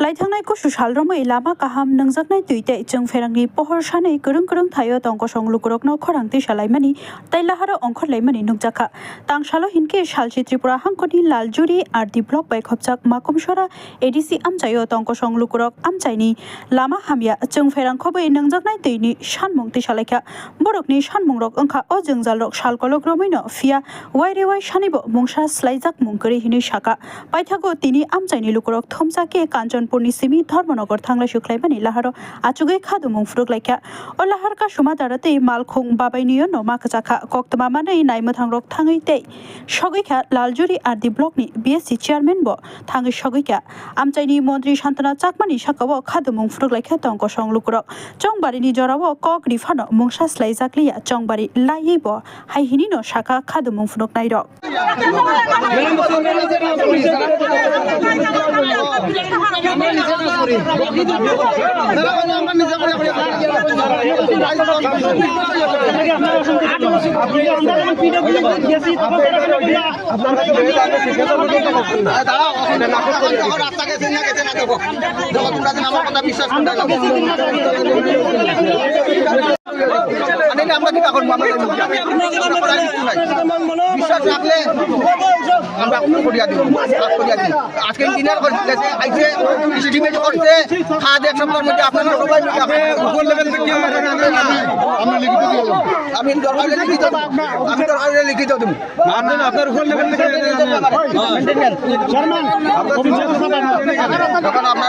लाइथांनाय कुसु सालरमै लामा काहाम नंजाकनाय तुइते जों फेरांनि पहर सानै गोरों गोरों थायो तंकसं लुकुरकनो खरांति सालायमानि तैलाहार अंखरलायमानि नुकजाखा तांसालो हिनके सालसि त्रिपुरा हांखनि लालजुरि आरदि ब्लक बाय खबजाक माकुमसरा एडिसि आमचायो तंकसं लुकुरक आमचायनि लामा हामिया जों फेरांखबै नंजाकनाय तुइनि सानमुंति सालायखा बरकनि सानमुंरक अंखा अ जोंजालरक सालकलग्रमैनो फिया वाइरेवाइ सानैबो मुंसा स्लाइजाक मुंकरि हिनि साका पाइथागो तिनि आमचायनि लुकुरक थमजाके कांचन पुर्णिसिमी धर्मनगर थांलाय सुख्लायमानि लाहारो आचुगै खादुमुं फुरुगलायखा अ लाहारका सुमा दाराते मालखुं बाबायनियो न माखजाखा कक्तमामानै नायमोथांरक थाङै ते सगैखा लालजुरि आरदि ब्लकनि बिएससि चेयारमेन ब थाङै सगैखा आमचायनि मन्त्रि शान्तना चाकमानि साकाव खादुमुं फुरुगलायखा तंकसं लुकुरक चंबारिनि जराव कक रिफानो मुंसा स्लाइजाकलिया चंबारि लायै ब हाइहिनि न साका खादुमुं फुरुगनाय रक বিশ্বাস রাখলে আমরা করিয়া দিব আজকে ইঞ্জিনিয়ার করছে আইছে এস্টিমেট করছে খাদ এক সপ্তাহের মধ্যে আপনারা সবাই উপর লেভেল থেকে আমরা লিখিত দিব আমি দরকারে লিখিত আমি দরকারে লিখিত দেব আপনার উপর লেভেল থেকে চেয়ারম্যান আপনারা